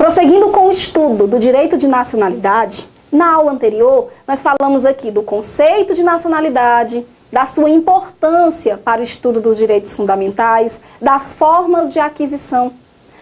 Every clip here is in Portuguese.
Prosseguindo com o estudo do direito de nacionalidade, na aula anterior nós falamos aqui do conceito de nacionalidade, da sua importância para o estudo dos direitos fundamentais, das formas de aquisição.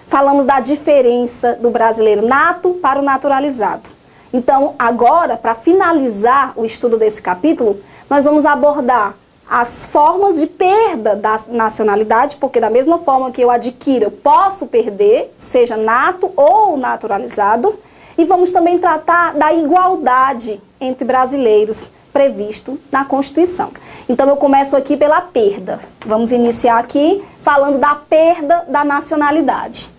Falamos da diferença do brasileiro nato para o naturalizado. Então, agora, para finalizar o estudo desse capítulo, nós vamos abordar as formas de perda da nacionalidade, porque da mesma forma que eu adquiro, eu posso perder, seja nato ou naturalizado, e vamos também tratar da igualdade entre brasileiros previsto na Constituição. Então eu começo aqui pela perda. Vamos iniciar aqui falando da perda da nacionalidade.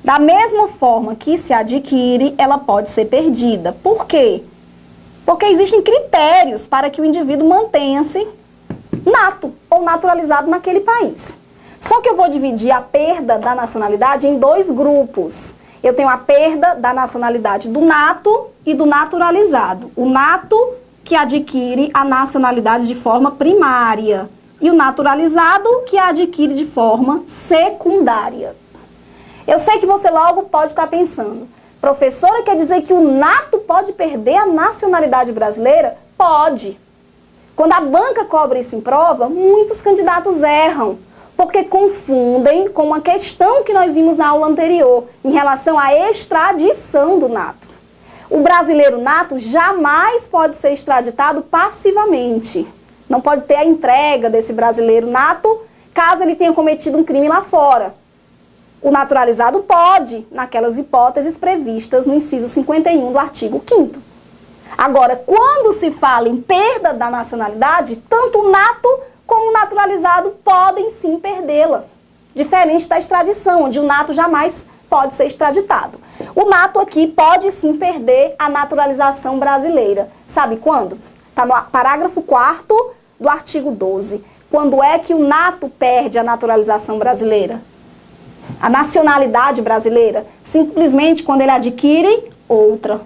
Da mesma forma que se adquire, ela pode ser perdida. Por quê? Porque existem critérios para que o indivíduo mantenha-se nato ou naturalizado naquele país. Só que eu vou dividir a perda da nacionalidade em dois grupos. Eu tenho a perda da nacionalidade do nato e do naturalizado. O nato, que adquire a nacionalidade de forma primária, e o naturalizado, que a adquire de forma secundária. Eu sei que você logo pode estar pensando, professora, quer dizer que o nato pode perder a nacionalidade brasileira? Pode. Quando a banca cobra isso em prova, muitos candidatos erram, porque confundem com uma questão que nós vimos na aula anterior, em relação à extradição do nato. O brasileiro nato jamais pode ser extraditado passivamente. Não pode ter a entrega desse brasileiro nato, caso ele tenha cometido um crime lá fora. O naturalizado pode, naquelas hipóteses previstas no inciso 51 do artigo 5º. Agora, quando se fala em perda da nacionalidade, tanto o nato como o naturalizado podem sim perdê-la. Diferente da extradição, onde o nato jamais pode ser extraditado. O nato aqui pode sim perder a naturalização brasileira. Sabe quando? Está no parágrafo 4º do artigo 12. Quando é que o nato perde a naturalização brasileira? A nacionalidade brasileira? Simplesmente quando ele adquire outra.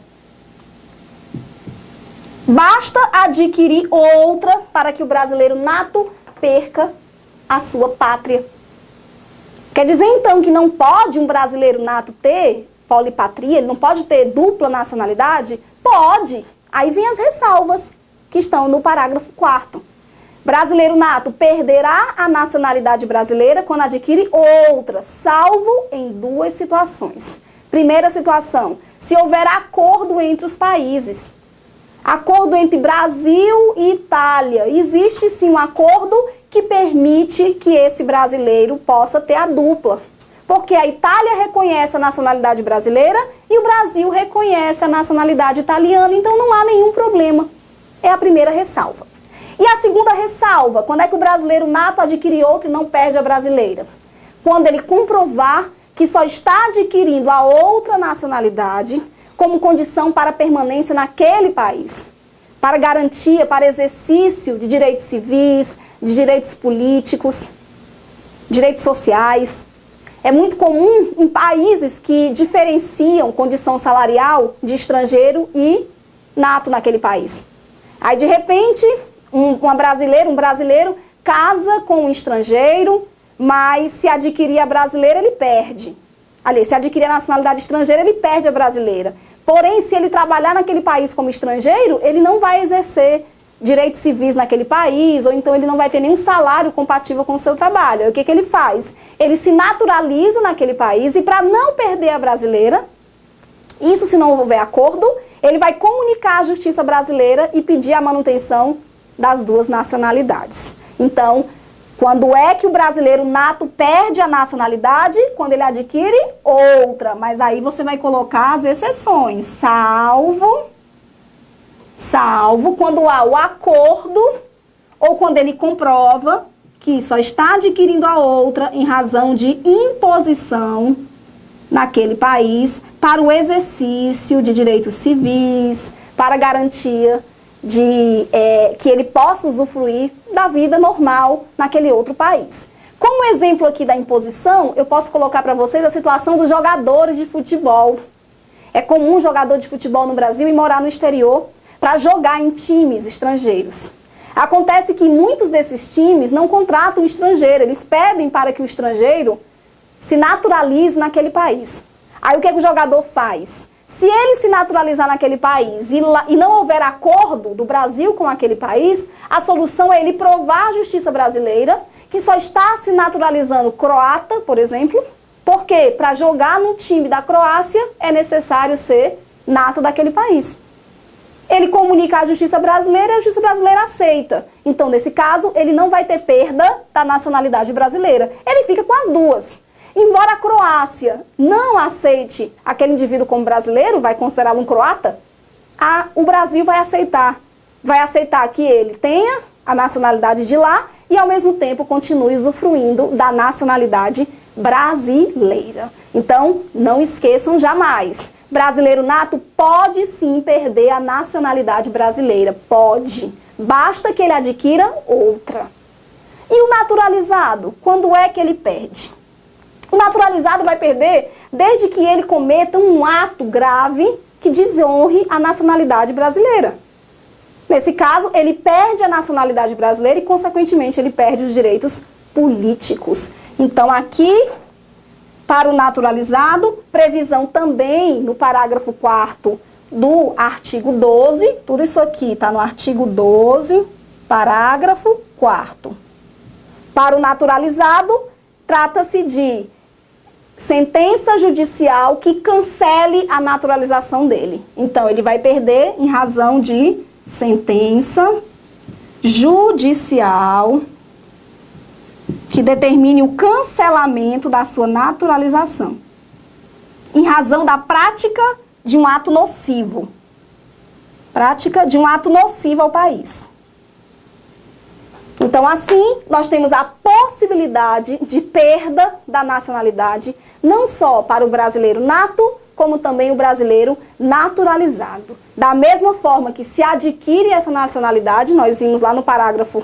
Basta adquirir outra para que o brasileiro nato perca a sua pátria. Quer dizer, então, que não pode um brasileiro nato ter polipatria, ele não pode ter dupla nacionalidade? Pode. Aí vem as ressalvas que estão no parágrafo 4º. Brasileiro nato perderá a nacionalidade brasileira quando adquire outra, salvo em duas situações. Primeira situação, se houver acordo entre os países. Acordo entre Brasil e Itália. Existe sim um acordo que permite que esse brasileiro possa ter a dupla. Porque a Itália reconhece a nacionalidade brasileira e o Brasil reconhece a nacionalidade italiana, então não há nenhum problema. É a primeira ressalva. E a segunda ressalva, quando é que o brasileiro nato adquire outra e não perde a brasileira? Quando ele comprovar que só está adquirindo a outra nacionalidade como condição para permanência naquele país, para garantia, para exercício de direitos civis, de direitos políticos, direitos sociais. É muito comum em países que diferenciam condição salarial de estrangeiro e nato naquele país. Aí, de repente, um brasileiro casa com um estrangeiro, mas se adquirir a brasileira, ele perde. Ali, se adquirir a nacionalidade estrangeira, ele perde a brasileira. Porém, se ele trabalhar naquele país como estrangeiro, ele não vai exercer direitos civis naquele país, ou então ele não vai ter nenhum salário compatível com o seu trabalho. Aí, o que ele faz? Ele se naturaliza naquele país e, para não perder a brasileira, isso se não houver acordo, ele vai comunicar à justiça brasileira e pedir a manutenção das duas nacionalidades. Então, quando é que o brasileiro nato perde a nacionalidade? Quando ele adquire outra. Mas aí você vai colocar as exceções. Salvo quando há o acordo ou quando ele comprova que só está adquirindo a outra em razão de imposição naquele país para o exercício de direitos civis, para garantia de que ele possa usufruir da vida normal naquele outro país. Como exemplo aqui da imposição, eu posso colocar para vocês a situação dos jogadores de futebol. É comum um jogador de futebol no Brasil ir morar no exterior para jogar em times estrangeiros. Acontece que muitos desses times não contratam o estrangeiro, eles pedem para que o estrangeiro se naturalize naquele país. Aí o que o jogador faz? Se ele se naturalizar naquele país e não houver acordo do Brasil com aquele país, a solução é ele provar à justiça brasileira que só está se naturalizando croata, por exemplo, porque para jogar no time da Croácia é necessário ser nato daquele país. Ele comunica à justiça brasileira e a justiça brasileira aceita. Então, nesse caso, ele não vai ter perda da nacionalidade brasileira. Ele fica com as duas. Embora a Croácia não aceite aquele indivíduo como brasileiro, vai considerá-lo um croata, o Brasil vai aceitar. Vai aceitar que ele tenha a nacionalidade de lá e, ao mesmo tempo, continue usufruindo da nacionalidade brasileira. Então, não esqueçam jamais. Brasileiro nato pode sim perder a nacionalidade brasileira. Pode. Basta que ele adquira outra. E o naturalizado? Quando é que ele perde? O naturalizado vai perder desde que ele cometa um ato grave que desonre a nacionalidade brasileira. Nesse caso, ele perde a nacionalidade brasileira e, consequentemente, ele perde os direitos políticos. Então, aqui, para o naturalizado, previsão também no parágrafo 4º do artigo 12, tudo isso aqui está no artigo 12, parágrafo 4º. Para o naturalizado, trata-se de sentença judicial que cancele a naturalização dele. Então, ele vai perder em razão de sentença judicial que determine o cancelamento da sua naturalização, em razão da prática de um ato nocivo. Prática de um ato nocivo ao país. Então, assim, nós temos a possibilidade de perda da nacionalidade, não só para o brasileiro nato, como também o brasileiro naturalizado. Da mesma forma que se adquire essa nacionalidade, nós vimos lá no parágrafo,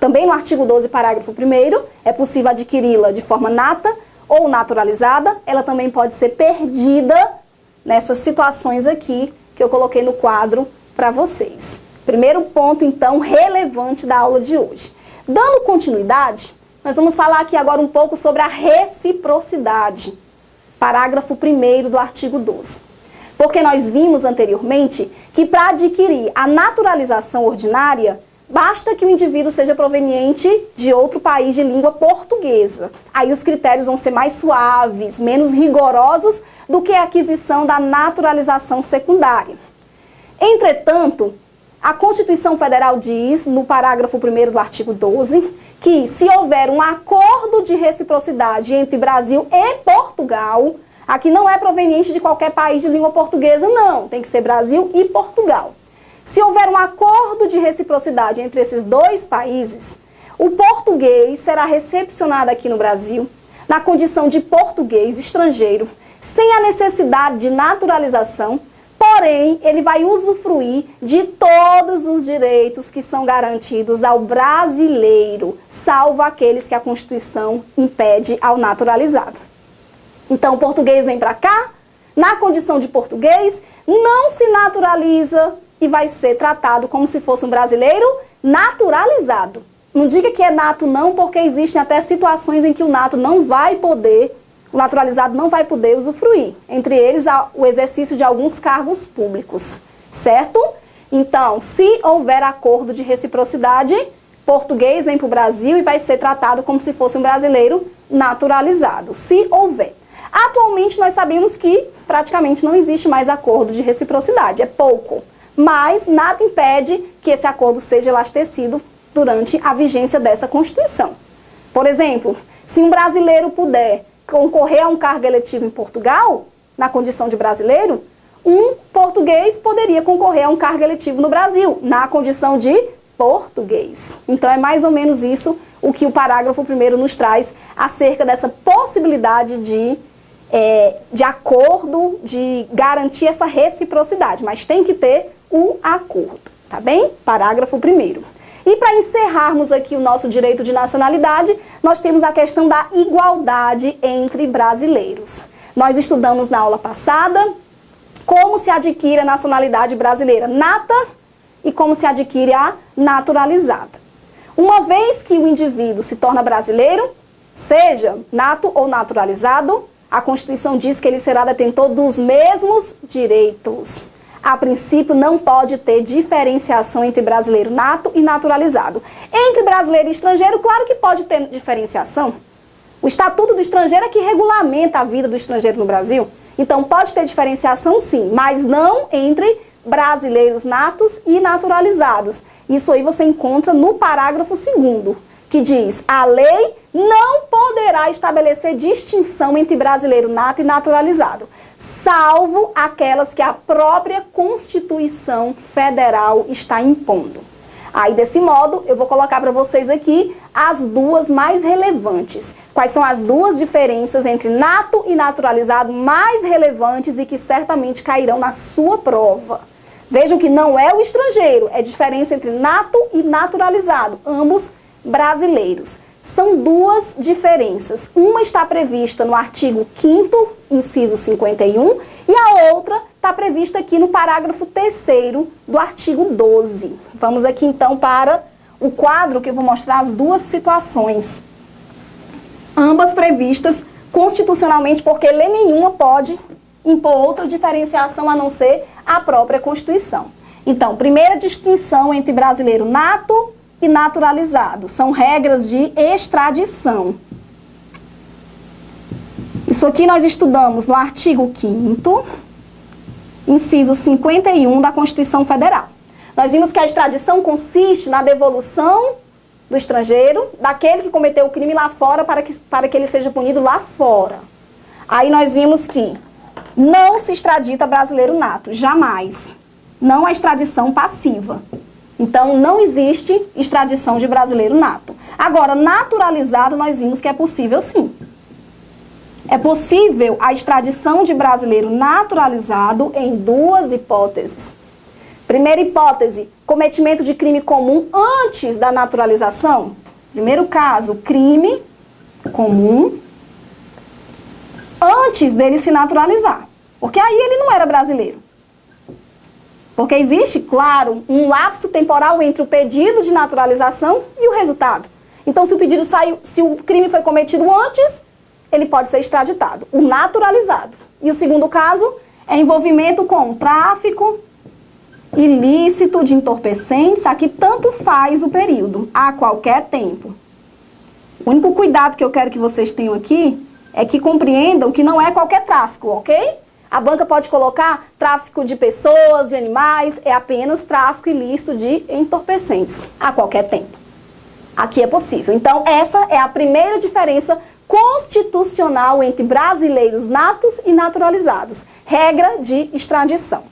também no artigo 12, parágrafo 1º, é possível adquiri-la de forma nata ou naturalizada, ela também pode ser perdida nessas situações aqui que eu coloquei no quadro para vocês. Primeiro ponto, então, relevante da aula de hoje. Dando continuidade, nós vamos falar aqui agora um pouco sobre a reciprocidade. Parágrafo 1º do artigo 12. Porque nós vimos anteriormente que para adquirir a naturalização ordinária, basta que o indivíduo seja proveniente de outro país de língua portuguesa. Aí os critérios vão ser mais suaves, menos rigorosos do que a aquisição da naturalização secundária. Entretanto, a Constituição Federal diz, no parágrafo 1º do artigo 12, que se houver um acordo de reciprocidade entre Brasil e Portugal, aqui não é proveniente de qualquer país de língua portuguesa, não, tem que ser Brasil e Portugal. Se houver um acordo de reciprocidade entre esses dois países, o português será recepcionado aqui no Brasil, na condição de português estrangeiro, sem a necessidade de naturalização, porém, ele vai usufruir de todos os direitos que são garantidos ao brasileiro, salvo aqueles que a Constituição impede ao naturalizado. Então, o português vem para cá, na condição de português, não se naturaliza e vai ser tratado como se fosse um brasileiro naturalizado. Não diga que é nato não, porque existem até situações em que o nato não vai poder, o naturalizado não vai poder usufruir. Entre eles, o exercício de alguns cargos públicos, certo? Então, se houver acordo de reciprocidade, português vem para o Brasil e vai ser tratado como se fosse um brasileiro naturalizado, se houver. Atualmente, nós sabemos que praticamente não existe mais acordo de reciprocidade, é pouco. Mas nada impede que esse acordo seja elastecido durante a vigência dessa Constituição. Por exemplo, se um brasileiro puder concorrer a um cargo eletivo em Portugal, na condição de brasileiro, um português poderia concorrer a um cargo eletivo no Brasil, na condição de português. Então, é mais ou menos isso o que o parágrafo 1º nos traz acerca dessa possibilidade de acordo, de garantir essa reciprocidade, mas tem que ter o acordo, tá bem? Parágrafo 1º. E para encerrarmos aqui o nosso direito de nacionalidade, nós temos a questão da igualdade entre brasileiros. Nós estudamos na aula passada como se adquire a nacionalidade brasileira nata e como se adquire a naturalizada. Uma vez que o indivíduo se torna brasileiro, seja nato ou naturalizado, a Constituição diz que ele será detentor dos mesmos direitos. A princípio, não pode ter diferenciação entre brasileiro nato e naturalizado. Entre brasileiro e estrangeiro, claro que pode ter diferenciação. O Estatuto do Estrangeiro é que regulamenta a vida do estrangeiro no Brasil. Então, pode ter diferenciação, sim, mas não entre brasileiros natos e naturalizados. Isso aí você encontra no parágrafo 2º, que diz: a lei não poderá estabelecer distinção entre brasileiro nato e naturalizado, salvo aquelas que a própria Constituição Federal está impondo. Aí, desse modo, eu vou colocar para vocês aqui as duas mais relevantes. Quais são as duas diferenças entre nato e naturalizado mais relevantes e que certamente cairão na sua prova. Vejam que não é o estrangeiro, é a diferença entre nato e naturalizado, ambos brasileiros. São duas diferenças. Uma está prevista no artigo 5º, inciso 51, e a outra está prevista aqui no parágrafo 3º do artigo 12. Vamos aqui então para o quadro que eu vou mostrar as duas situações. Ambas previstas constitucionalmente, porque lei nenhuma pode impor outra diferenciação a não ser a própria Constituição. Então, primeira distinção entre brasileiro nato e naturalizado. São regras de extradição. Isso aqui nós estudamos no artigo 5º, inciso 51 da Constituição Federal. Nós vimos que a extradição consiste na devolução do estrangeiro, daquele que cometeu o crime lá fora, para que ele seja punido lá fora. Aí nós vimos que não se extradita brasileiro nato, jamais. Não há extradição passiva. Então, não existe extradição de brasileiro nato. Agora, naturalizado, nós vimos que é possível sim. É possível a extradição de brasileiro naturalizado em duas hipóteses. Primeira hipótese, cometimento de crime comum antes da naturalização. Primeiro caso, crime comum antes dele se naturalizar. Porque aí ele não era brasileiro. Porque existe, claro, um lapso temporal entre o pedido de naturalização e o resultado. Então, se o pedido saiu, se o crime foi cometido antes, ele pode ser extraditado, o naturalizado. E o segundo caso é envolvimento com tráfico ilícito de entorpecentes, aqui tanto faz o período, a qualquer tempo. O único cuidado que eu quero que vocês tenham aqui é que compreendam que não é qualquer tráfico, ok? A banca pode colocar tráfico de pessoas, de animais, é apenas tráfico ilícito de entorpecentes, a qualquer tempo. Aqui é possível. Então, essa é a primeira diferença constitucional entre brasileiros natos e naturalizados. Regra de extradição.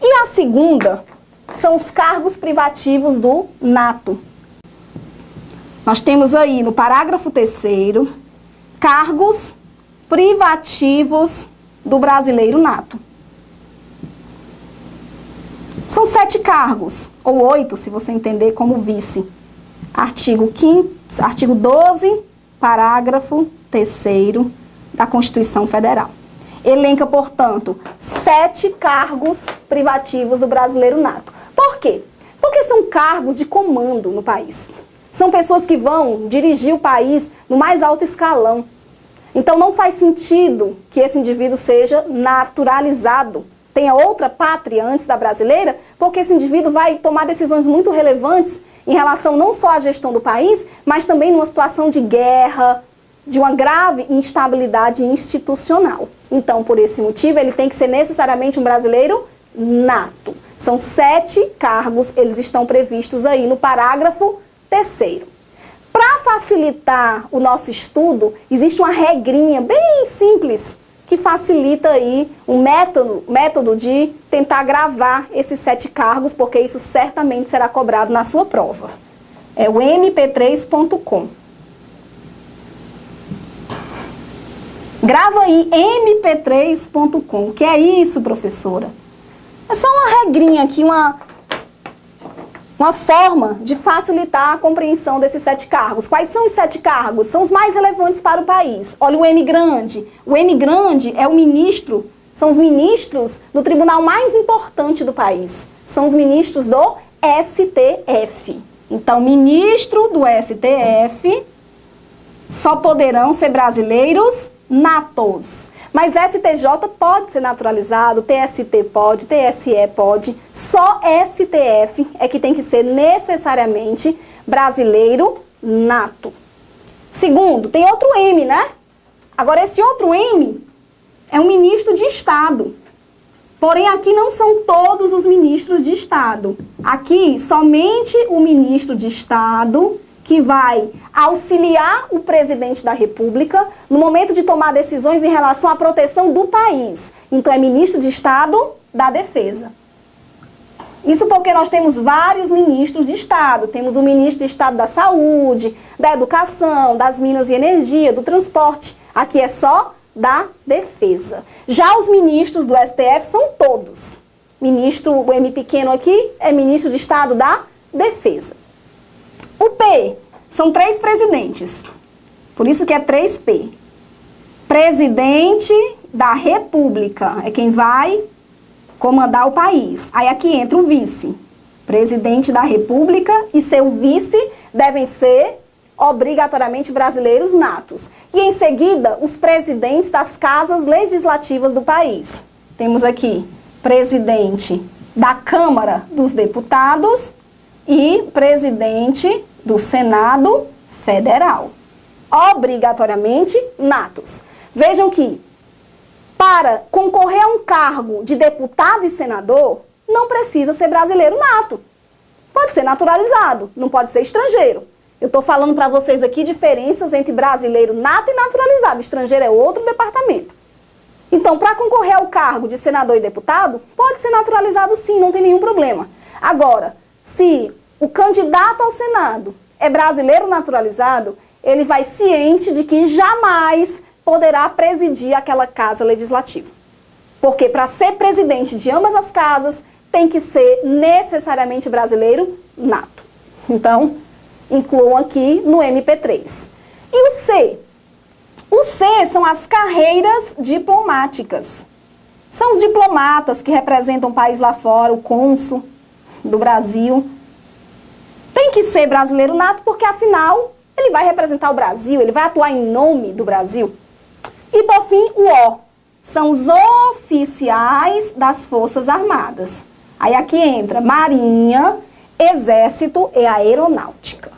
E a segunda são os cargos privativos do nato. Nós temos aí no parágrafo 3º, cargos privativos do brasileiro nato. São 7 cargos, ou 8, se você entender como vice. Artigo 12, parágrafo 3º da Constituição Federal. Elenca, portanto, 7 cargos privativos do brasileiro nato. Por quê? Porque são cargos de comando no país. São pessoas que vão dirigir o país no mais alto escalão. Então, não faz sentido que esse indivíduo seja naturalizado, tenha outra pátria antes da brasileira, porque esse indivíduo vai tomar decisões muito relevantes em relação não só à gestão do país, mas também numa situação de guerra, de uma grave instabilidade institucional. Então, por esse motivo, ele tem que ser necessariamente um brasileiro nato. São 7 cargos, eles estão previstos aí no parágrafo 3º. Para facilitar o nosso estudo, existe uma regrinha bem simples que facilita aí um método de tentar gravar esses 7 cargos, porque isso certamente será cobrado na sua prova. É o mp3.com. Grava aí mp3.com. O que é isso, professora? É só uma regrinha aqui, uma forma de facilitar a compreensão desses 7 cargos. Quais são os 7 cargos? São os mais relevantes para o país. Olha o M grande. O M grande é o ministro, são os ministros do tribunal mais importante do país. São os ministros do STF. Então, ministro do STF Só poderão ser brasileiros natos. Mas STJ pode ser naturalizado, TST pode, TSE pode. Só STF é que tem que ser necessariamente brasileiro nato. Segundo, tem outro M, né? Agora, esse outro M é um ministro de Estado. Porém, aqui não são todos os ministros de Estado. Aqui, somente o ministro de Estado que vai auxiliar o presidente da República no momento de tomar decisões em relação à proteção do país. Então, é ministro de Estado da Defesa. Isso porque nós temos vários ministros de Estado. Temos o ministro de Estado da Saúde, da Educação, das Minas e Energia, do Transporte. Aqui é só da Defesa. Já os ministros do STF são todos. Ministro, o M pequeno aqui, é ministro de Estado da Defesa. O P são 3 presidentes. Por isso que é 3P. Presidente da República é quem vai comandar o país. Aí aqui entra o vice. Presidente da República e seu vice devem ser obrigatoriamente brasileiros natos. E em seguida, os presidentes das casas legislativas do país. Temos aqui presidente da Câmara dos Deputados e presidente do Senado Federal. Obrigatoriamente natos. Vejam que para concorrer a um cargo de deputado e senador, não precisa ser brasileiro nato. Pode ser naturalizado, não pode ser estrangeiro. Eu estou falando para vocês aqui diferenças entre brasileiro nato e naturalizado. Estrangeiro é outro departamento. Então, para concorrer ao cargo de senador e deputado, pode ser naturalizado sim, não tem nenhum problema. Agora, se o candidato ao Senado é brasileiro naturalizado, ele vai ciente de que jamais poderá presidir aquela casa legislativa. Porque para ser presidente de ambas as casas, tem que ser necessariamente brasileiro nato. Então, incluam aqui no MP3. E o C? O C são as carreiras diplomáticas. São os diplomatas que representam o país lá fora, o cônsul do Brasil. Tem que ser brasileiro nato porque, afinal, ele vai representar o Brasil, ele vai atuar em nome do Brasil. E, por fim, o O. São os oficiais das Forças Armadas. Aí aqui entra Marinha, Exército e Aeronáutica.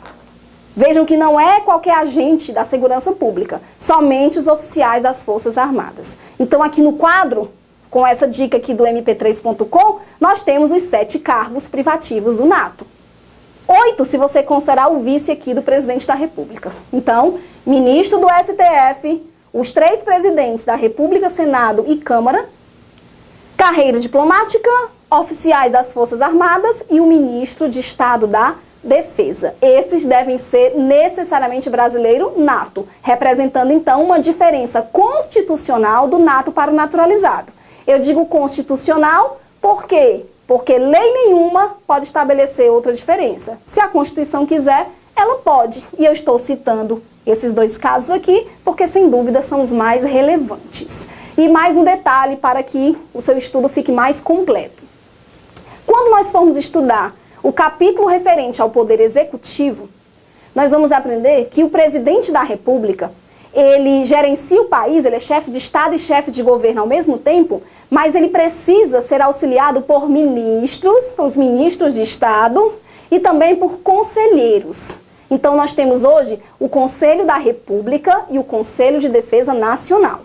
Vejam que não é qualquer agente da segurança pública, somente os oficiais das Forças Armadas. Então, aqui no quadro, com essa dica aqui do mp3.com, nós temos os 7 cargos privativos do NATO. 8, se você considerar o vice aqui do presidente da República. Então, ministro do STF, os 3 presidentes da República, Senado e Câmara, carreira diplomática, oficiais das Forças Armadas e o ministro de Estado da Defesa. Esses devem ser necessariamente brasileiro nato, representando então uma diferença constitucional do nato para o naturalizado. Eu digo constitucional por quê? Porque lei nenhuma pode estabelecer outra diferença. Se a Constituição quiser, ela pode. E eu estou citando esses 2 casos aqui, porque sem dúvida são os mais relevantes. E mais um detalhe para que o seu estudo fique mais completo. Quando nós formos estudar o capítulo referente ao Poder Executivo, nós vamos aprender que o presidente da República, ele gerencia o país, ele é chefe de Estado e chefe de governo ao mesmo tempo, mas ele precisa ser auxiliado por ministros, os ministros de Estado, e também por conselheiros. Então, nós temos hoje o Conselho da República e o Conselho de Defesa Nacional.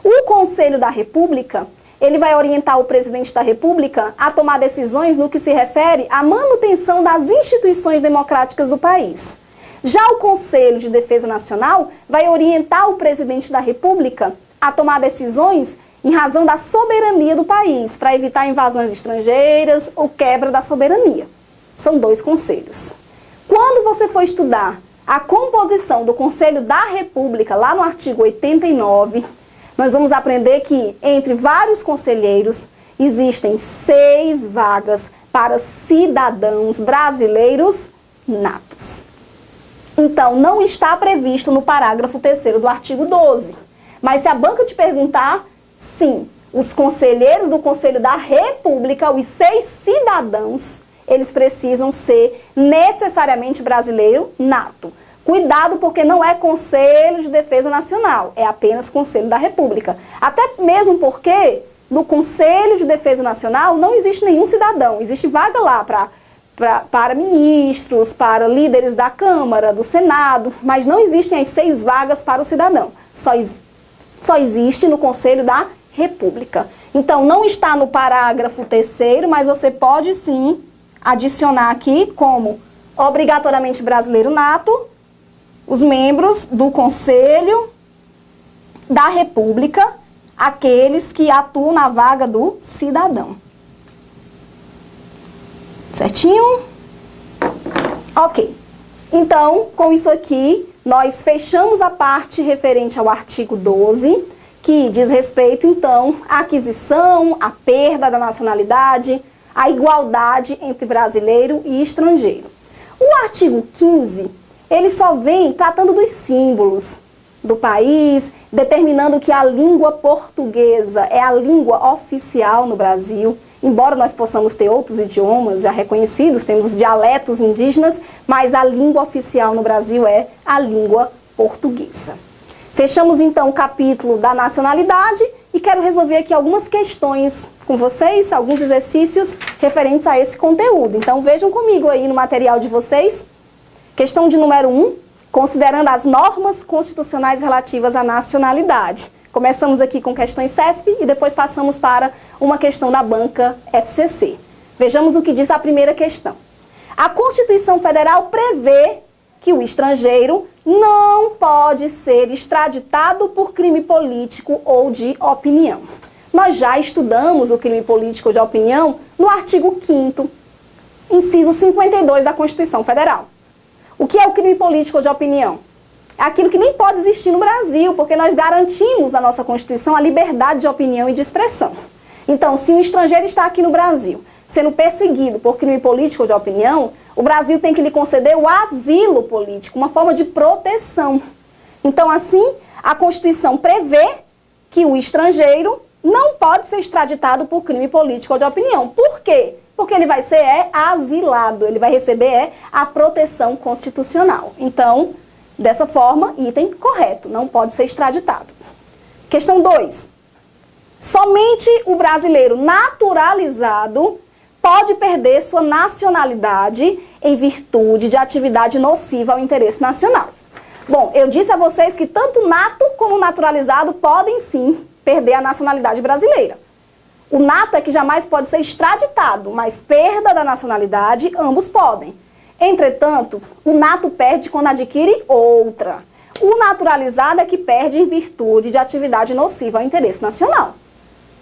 O Conselho da República, ele vai orientar o presidente da República a tomar decisões no que se refere à manutenção das instituições democráticas do país. Já o Conselho de Defesa Nacional vai orientar o presidente da República a tomar decisões em razão da soberania do país, para evitar invasões estrangeiras ou quebra da soberania. São 2 conselhos. Quando você for estudar a composição do Conselho da República, lá no artigo 89, nós vamos aprender que, entre vários conselheiros, existem 6 vagas para cidadãos brasileiros natos. Então, não está previsto no parágrafo 3º do artigo 12. Mas se a banca te perguntar, sim, os conselheiros do Conselho da República, os 6 cidadãos, eles precisam ser necessariamente brasileiro nato. Cuidado, porque não é Conselho de Defesa Nacional, é apenas Conselho da República. Até mesmo porque no Conselho de Defesa Nacional não existe nenhum cidadão, existe vaga lá para ministros, para líderes da Câmara, do Senado, mas não existem as 6 vagas para o cidadão. Só existe no Conselho da República. Então, não está no parágrafo 3º, mas você pode sim adicionar aqui como obrigatoriamente brasileiro nato, os membros do Conselho da República, aqueles que atuam na vaga do cidadão. Certinho? Ok. Então, com isso aqui, nós fechamos a parte referente ao artigo 12, que diz respeito, então, à aquisição, à perda da nacionalidade, à igualdade entre brasileiro e estrangeiro. O artigo 15, ele só vem tratando dos símbolos do país, determinando que a língua portuguesa é a língua oficial no Brasil. Embora nós possamos ter outros idiomas já reconhecidos, temos os dialetos indígenas, mas a língua oficial no Brasil é a língua portuguesa. Fechamos então o capítulo da nacionalidade e quero resolver aqui algumas questões com vocês, alguns exercícios referentes a esse conteúdo. Então vejam comigo aí no material de vocês. Questão de número 1, considerando as normas constitucionais relativas à nacionalidade. Começamos aqui com questões CESP e depois passamos para uma questão da banca FCC. Vejamos o que diz a primeira questão. A Constituição Federal prevê que o estrangeiro não pode ser extraditado por crime político ou de opinião. Nós já estudamos o crime político ou de opinião no artigo 5º, inciso 52 da Constituição Federal. O que é o crime político ou de opinião? É aquilo que nem pode existir no Brasil, porque nós garantimos na nossa Constituição a liberdade de opinião e de expressão. Então, se um estrangeiro está aqui no Brasil, sendo perseguido por crime político ou de opinião, o Brasil tem que lhe conceder o asilo político, uma forma de proteção. Então, assim, a Constituição prevê que o estrangeiro não pode ser extraditado por crime político ou de opinião. Por quê? Porque ele vai ser asilado, ele vai receber a proteção constitucional. Então, dessa forma, item correto, não pode ser extraditado. Questão 2. Somente o brasileiro naturalizado pode perder sua nacionalidade em virtude de atividade nociva ao interesse nacional. Bom, eu disse a vocês que tanto nato como naturalizado podem sim perder a nacionalidade brasileira. O nato é que jamais pode ser extraditado, mas perda da nacionalidade, ambos podem. Entretanto, o nato perde quando adquire outra. O naturalizado é que perde em virtude de atividade nociva ao interesse nacional.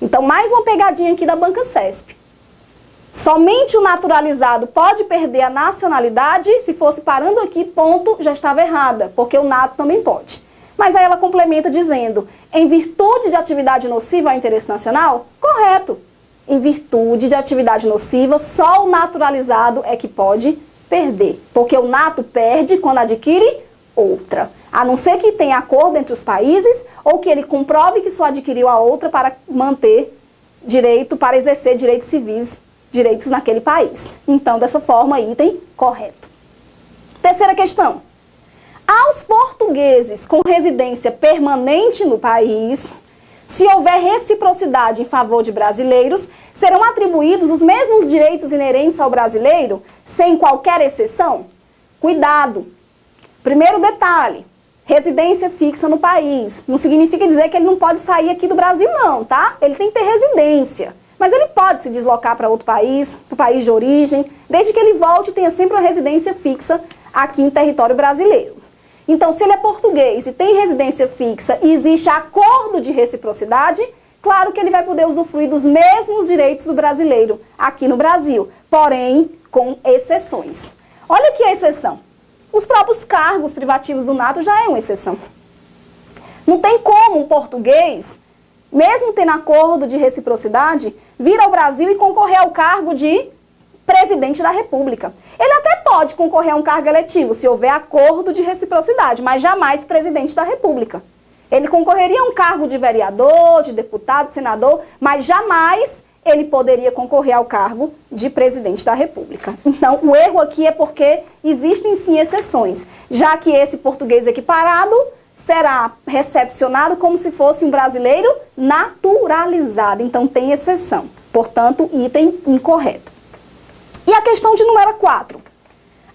Então, mais uma pegadinha aqui da banca CESP. Somente o naturalizado pode perder a nacionalidade, se fosse parando aqui, ponto, já estava errada, porque o nato também pode. Mas aí ela complementa dizendo, em virtude de atividade nociva ao interesse nacional, correto. Em virtude de atividade nociva, só o naturalizado é que pode perder, porque o nato perde quando adquire outra. A não ser que tenha acordo entre os países ou que ele comprove que só adquiriu a outra para manter direito, para exercer direitos civis, direitos naquele país. Então, dessa forma, item correto. Terceira questão. Aos portugueses com residência permanente no país, se houver reciprocidade em favor de brasileiros, serão atribuídos os mesmos direitos inerentes ao brasileiro, sem qualquer exceção? Cuidado! Primeiro detalhe, residência fixa no país. Não significa dizer que ele não pode sair aqui do Brasil, não, tá? Ele tem que ter residência. Mas ele pode se deslocar para outro país, para o país de origem, desde que ele volte e tenha sempre uma residência fixa aqui em território brasileiro. Então, se ele é português e tem residência fixa e existe acordo de reciprocidade, claro que ele vai poder usufruir dos mesmos direitos do brasileiro aqui no Brasil, porém com exceções. Olha aqui a exceção. Os próprios cargos privativos do nato já é uma exceção. Não tem como um português, mesmo tendo acordo de reciprocidade, vir ao Brasil e concorrer ao cargo de presidente da República. Ele até pode concorrer a um cargo eletivo, se houver acordo de reciprocidade, mas jamais presidente da República. Ele concorreria a um cargo de vereador, de deputado, senador, mas jamais ele poderia concorrer ao cargo de presidente da República. Então, o erro aqui é porque existem sim exceções, já que esse português equiparado será recepcionado como se fosse um brasileiro naturalizado. Então, tem exceção. Portanto, item incorreto. E a questão de número 4.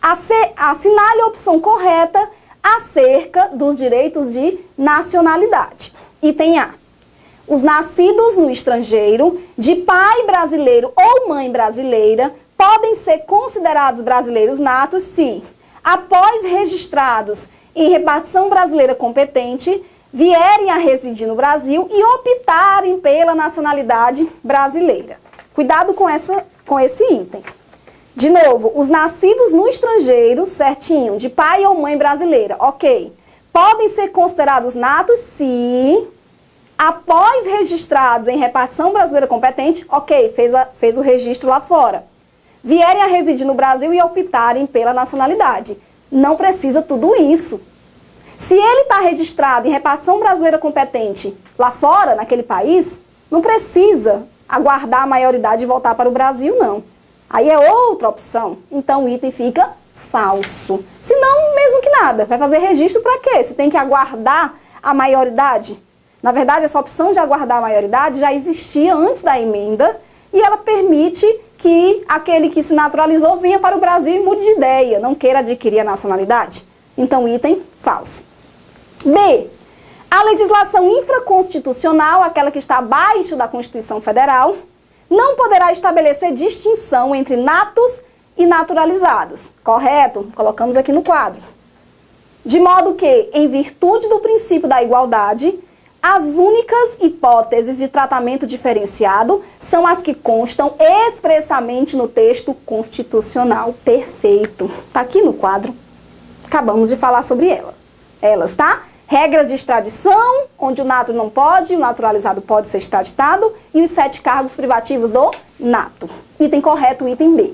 Assinale a opção correta acerca dos direitos de nacionalidade. Item A. Os nascidos no estrangeiro, de pai brasileiro ou mãe brasileira, podem ser considerados brasileiros natos se, após registrados em repartição brasileira competente, vierem a residir no Brasil e optarem pela nacionalidade brasileira. Cuidado com esse item. De novo, os nascidos no estrangeiro, certinho, de pai ou mãe brasileira, ok. Podem ser considerados natos se, após registrados em repartição brasileira competente, ok, fez o registro lá fora, vierem a residir no Brasil e optarem pela nacionalidade. Não precisa tudo isso. Se ele está registrado em repartição brasileira competente lá fora, naquele país, não precisa aguardar a maioridade e voltar para o Brasil, não. Aí é outra opção. Então o item fica falso. Se não, mesmo que nada. Vai fazer registro para quê? Se tem que aguardar a maioridade. Na verdade, essa opção de aguardar a maioridade já existia antes da emenda e ela permite que aquele que se naturalizou venha para o Brasil e mude de ideia, não queira adquirir a nacionalidade. Então, item falso. B. A legislação infraconstitucional, aquela que está abaixo da Constituição Federal, não poderá estabelecer distinção entre natos e naturalizados. Correto? Colocamos aqui no quadro. De modo que, em virtude do princípio da igualdade, as únicas hipóteses de tratamento diferenciado são as que constam expressamente no texto constitucional. Perfeito. Está aqui no quadro. Acabamos de falar sobre elas, tá? Regras de extradição, onde o nato não pode, o naturalizado pode ser extraditado, e os 7 cargos privativos do nato. Item correto, item B.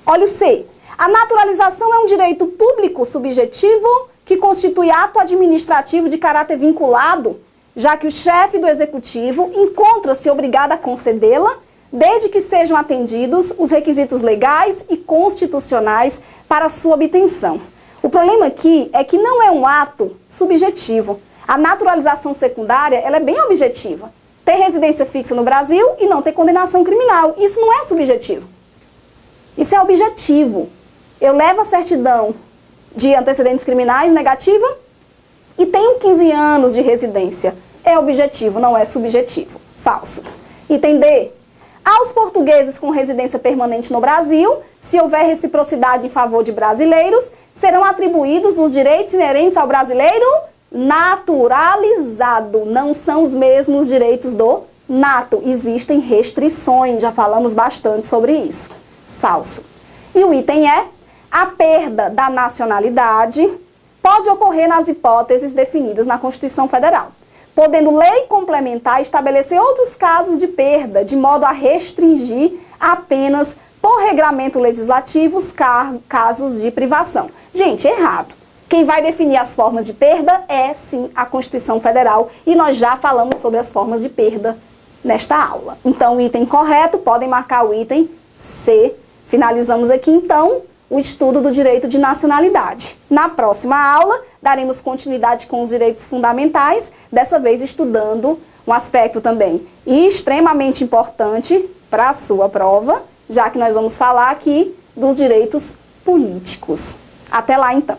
Olha o C. A naturalização é um direito público subjetivo que constitui ato administrativo de caráter vinculado, já que o chefe do executivo encontra-se obrigado a concedê-la, desde que sejam atendidos os requisitos legais e constitucionais para sua obtenção. O problema aqui é que não é um ato subjetivo. A naturalização secundária, ela é bem objetiva. Ter residência fixa no Brasil e não ter condenação criminal. Isso não é subjetivo. Isso é objetivo. Eu levo a certidão de antecedentes criminais negativa e tenho 15 anos de residência. É objetivo, não é subjetivo. Falso. Item D. Aos portugueses com residência permanente no Brasil, se houver reciprocidade em favor de brasileiros, serão atribuídos os direitos inerentes ao brasileiro naturalizado. Não são os mesmos direitos do nato. Existem restrições, já falamos bastante sobre isso. Falso. E o item é: a perda da nacionalidade pode ocorrer nas hipóteses definidas na Constituição Federal, podendo lei complementar estabelecer outros casos de perda, de modo a restringir apenas por regramento legislativo os casos de privação. Gente, errado. Quem vai definir as formas de perda é, sim, a Constituição Federal, e nós já falamos sobre as formas de perda nesta aula. Então, o item correto, podem marcar o item C. Finalizamos aqui, então, o estudo do direito de nacionalidade. Na próxima aula, daremos continuidade com os direitos fundamentais, dessa vez estudando um aspecto também extremamente importante para a sua prova, já que nós vamos falar aqui dos direitos políticos. Até lá, então.